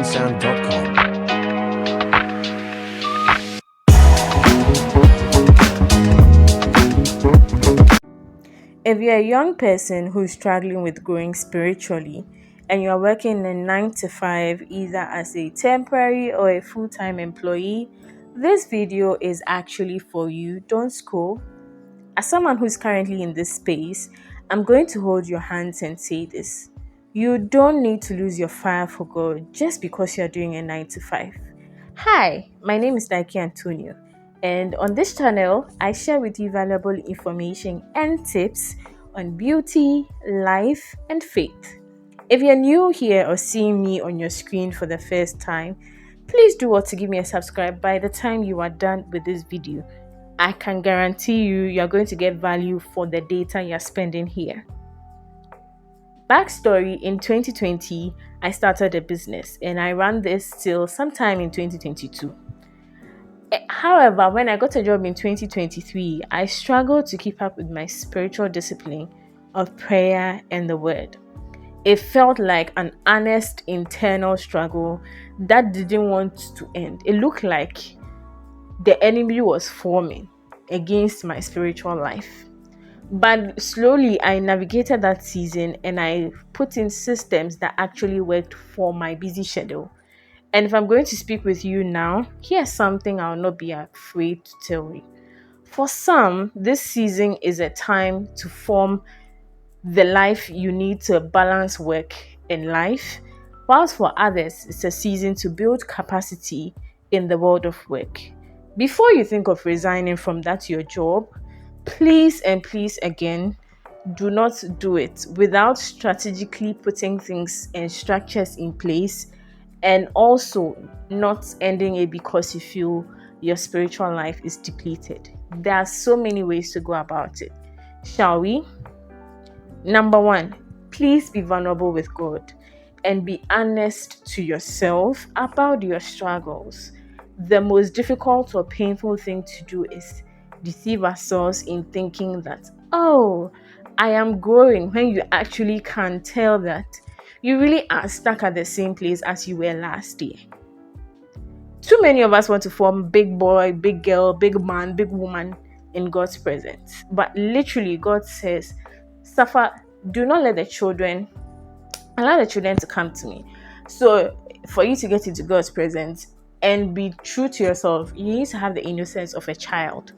GRWMsound.com. If you're a young person who's struggling with growing spiritually and you're working a 9 to 5 either as a temporary or a full-time employee, this video is actually for you. Don't scroll. As someone who's currently in this space, I'm going to hold your hands and say this. You don't need to lose your fire for God just because you're doing a 9 to 5. Hi, my name is Nike Antonio, and on this channel, I share with you valuable information and tips on beauty, life, and faith. If you're new here or seeing me on your screen for the first time, please do what to give me a subscribe by the time you are done with this video. I can guarantee you're going to get value for the data you're spending here. Backstory: in 2020, I started a business and I ran this till sometime in 2022. However, when I got a job in 2023, I struggled to keep up with my spiritual discipline of prayer and the word. It felt like an honest internal struggle that didn't want to end. It looked like the enemy was forming against my spiritual life. But slowly I navigated that season and I put in systems that actually worked for my busy schedule. And if I'm going to speak with you now, here's something I'll not be afraid to tell you. For some, this season is a time to form the life you need to balance work and life, whilst for others, it's a season to build capacity in the world of work. Before you think of resigning from that your job, please and please again, do not do it without strategically putting things and structures in place, and also not ending it because you feel your spiritual life is depleted. There are so many ways to go about it. Shall we? Number 1, please be vulnerable with God and be honest to yourself about your struggles. The most difficult or painful thing to do is deceive ourselves in thinking that, oh, I am growing, when you actually can tell that you really are stuck at the same place as you were last year. Too many of us want to form big boy, big girl, big man, big woman in God's presence. But literally, God says, suffer, do not let allow the children to come to me. So for you to get into God's presence and be true to yourself, you need to have the innocence of a child.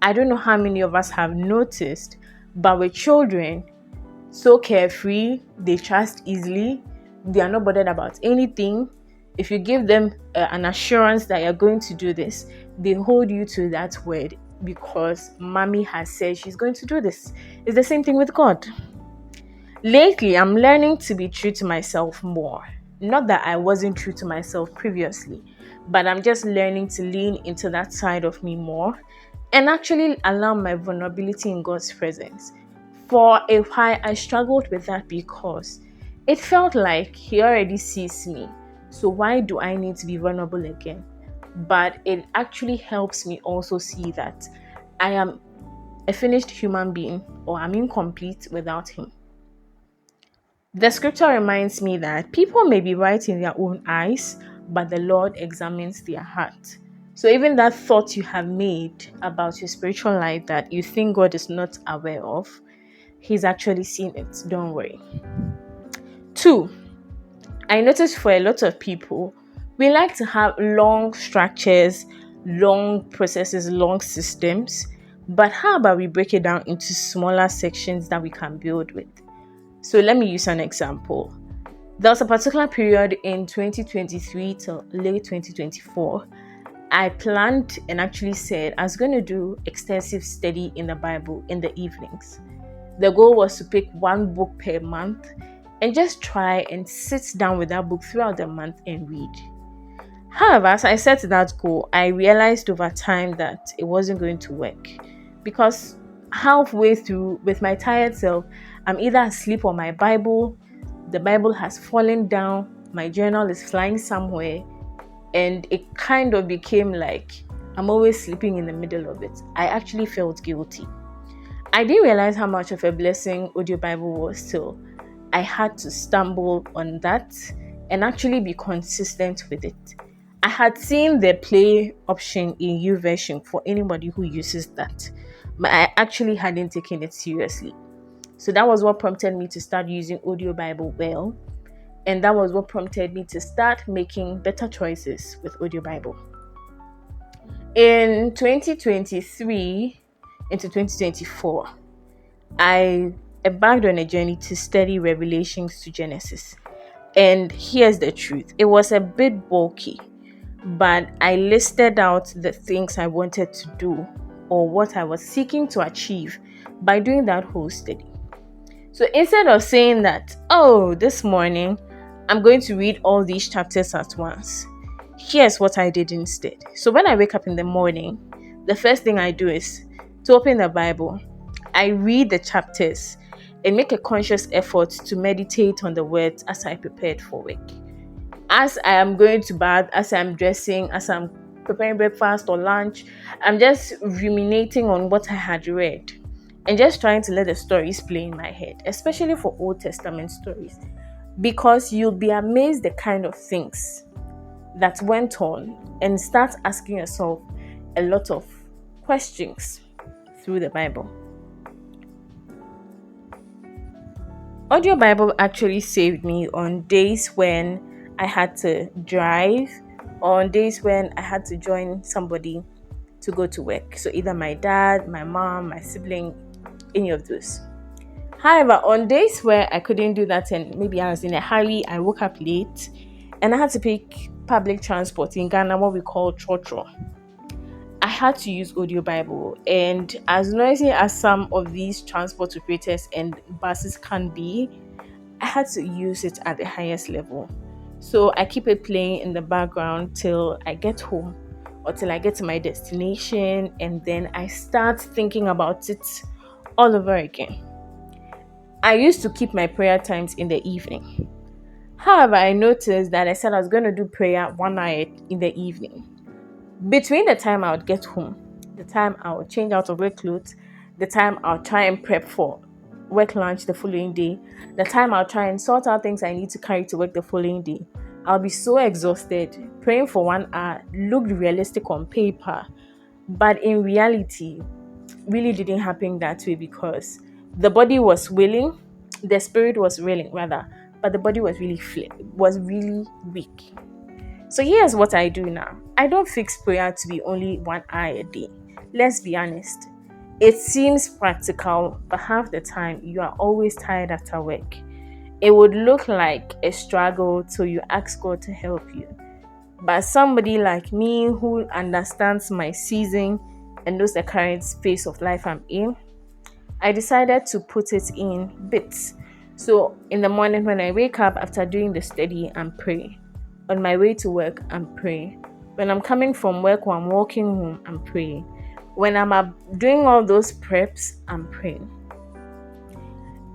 I don't know how many of us have noticed, but with children, so carefree, they trust easily, they are not bothered about anything. If you give them an assurance that you're going to do this, they hold you to that word because mommy has said she's going to do this. It's the same thing with God. Lately, I'm learning to be true to myself more. Not that I wasn't true to myself previously, but I'm just learning to lean into that side of me more and actually allow my vulnerability in God's presence. For a while, I struggled with that because it felt like He already sees me. So why do I need to be vulnerable again? But it actually helps me also see that I am a finished human being, or I'm incomplete without Him. The scripture reminds me that people may be right in their own eyes, but the Lord examines their heart. So even that thought you have made about your spiritual life that you think God is not aware of, He's actually seen it. Don't worry. 2, I noticed for a lot of people, we like to have long structures, long processes, long systems. But how about we break it down into smaller sections that we can build with? So let me use an example. There was a particular period in 2023 till late 2024. I planned and actually said I was going to do extensive study in the Bible in the evenings. The goal was to pick one book per month and just try and sit down with that book throughout the month and read. However, as I set that goal, I realized over time that it wasn't going to work because halfway through, with my tired self, I'm either asleep on my Bible, the Bible has fallen down, my journal is flying somewhere, and it kind of became like I'm always sleeping in the middle of it. I actually felt guilty. I didn't realize how much of a blessing audio Bible was till I had to stumble on that and actually be consistent with it. I had seen the play option in YouVersion for anybody who uses that, but I actually hadn't taken it seriously. So that was what prompted me to start using Audio Bible well, and that was what prompted me to start making better choices with Audio Bible. In 2023 into 2024, I embarked on a journey to study Revelations to Genesis. And here's the truth. It was a bit bulky, but I listed out the things I wanted to do or what I was seeking to achieve by doing that whole study. So instead of saying that, oh, this morning I'm going to read all these chapters at once, here's what I did instead. So when I wake up in the morning, the first thing I do is to open the Bible. I read the chapters and make a conscious effort to meditate on the words as I prepared for work. As I am going to bath, as I'm dressing, as I'm preparing breakfast or lunch, I'm just ruminating on what I had read and just trying to let the stories play in my head, especially for Old Testament stories, because you'll be amazed the kind of things that went on and start asking yourself a lot of questions through the Bible. Audio Bible actually saved me on days when I had to drive, or on days when I had to join somebody to go to work. So either my dad, my mom, my sibling, any of those. However, on days where I couldn't do that and maybe I was in a hurry, I woke up late and I had to pick public transport in Ghana, what we call trotro. I had to use Audio Bible, and as noisy as some of these transport operators and buses can be, I had to use it at the highest level. So I keep it playing in the background till I get home or till I get to my destination, and then I start thinking about it all over again. I used to keep my prayer times in the evening. However, I noticed that I said I was going to do prayer 1 hour in the evening. Between the time I would get home, the time I would change out of work clothes, the time I'll try and prep for work lunch the following day, the time I'll try and sort out things I need to carry to work the following day, I'll be so exhausted. Praying for 1 hour looked realistic on paper, but in reality, really didn't happen that way, because the body was willing, the spirit was willing rather, but the body was really weak. So here's what I do now. I don't fix prayer to be only 1 hour a day. Let's be honest. It seems practical, but half the time you are always tired after work. It would look like a struggle till you ask God to help you. But somebody like me who understands my season and knows the current phase of life I'm in, I decided to put it in bits. So in the morning when I wake up after doing the study, I'm praying. On my way to work, I'm praying. When I'm coming from work or I'm walking home, I'm praying. When I'm doing all those preps, I'm praying.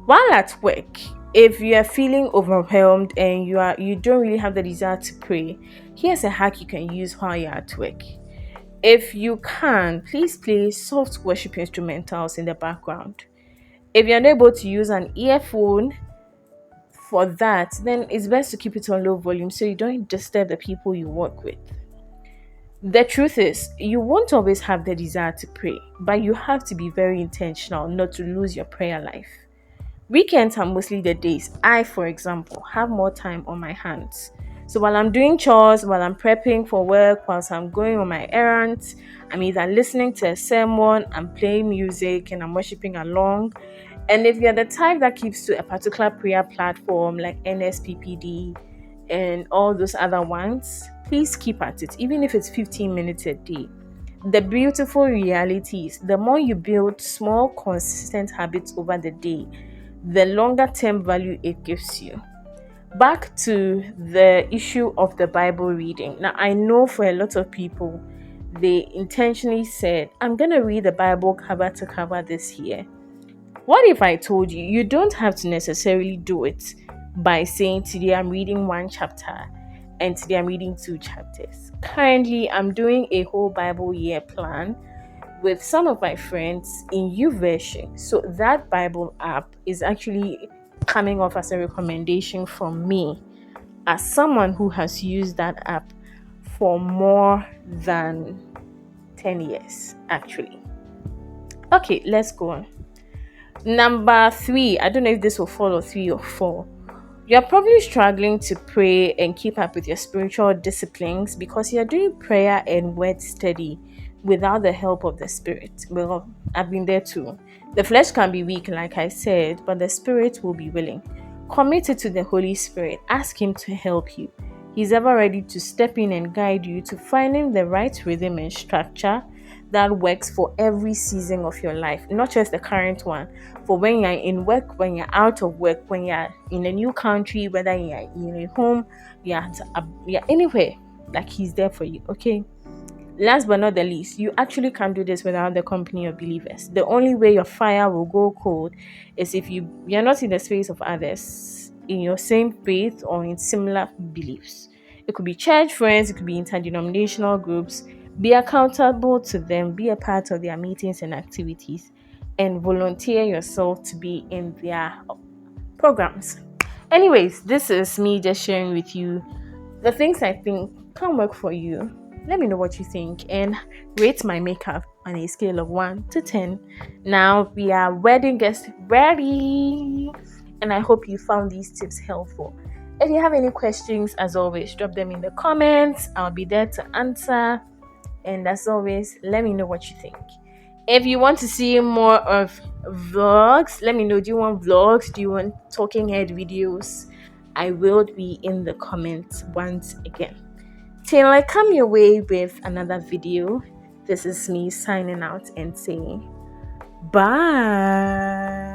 While at work, if you are feeling overwhelmed and you don't really have the desire to pray, here's a hack you can use while you're at work. If you can, please play soft worship instrumentals in the background. If you're unable to use an earphone for that, then it's best to keep it on low volume so you don't disturb the people you work with. The truth is, you won't always have the desire to pray, but you have to be very intentional not to lose your prayer life. Weekends are mostly the days I, for example, have more time on my hands. So while I'm doing chores, while I'm prepping for work, whilst I'm going on my errands, I'm either listening to a sermon, I'm playing music, and I'm worshiping along. And if you're the type that keeps to a particular prayer platform like NSPPD and all those other ones, please keep at it, even if it's 15 minutes a day. The beautiful reality is the more you build small, consistent habits over the day, the longer term value it gives you. Back to the issue of the Bible reading. Now, I know for a lot of people, they intentionally said, I'm going to read the Bible cover to cover this year. What if I told you, you don't have to necessarily do it by saying, today I'm reading 1 chapter and today I'm reading 2 chapters. Currently, I'm doing a whole Bible year plan with some of my friends in YouVersion. So that Bible app is actually coming off as a recommendation from me as someone who has used that app for more than 10 years, actually. Okay, let's go on. Number 3, I don't know if this will follow 3 or 4. You're probably struggling to pray and keep up with your spiritual disciplines because you're doing prayer and word study without the help of the Spirit. Well, I've been there too. The flesh can be weak, like I said, but the Spirit will be willing. Commit it to the Holy Spirit. Ask Him to help you. He's ever ready to step in and guide you to finding the right rhythm and structure that works for every season of your life, not just the current one. For when you're in work, when you're out of work, when you're in a new country, whether you're in a home, you're anywhere, like He's there for you. Okay. Last but not the least, you actually can't do this without the company of believers. The only way your fire will go cold is if you're not in the space of others in your same faith or in similar beliefs. It could be church friends, it could be interdenominational groups. Be accountable to them, be a part of their meetings and activities, and volunteer yourself to be in their programs. Anyways, this is me just sharing with you the things I think can work for you. Let me know what you think and rate my makeup on a scale of 1 to 10. Now we are wedding guests ready, and I hope you found these tips helpful. If you have any questions, as always, drop them in the comments. I'll be there to answer. And as always, let me know what you think. If you want to see more of vlogs, let me know. Do you want vlogs? Do you want talking head videos? I will be in the comments once again. Till I come your way with another video, this is me signing out and saying bye.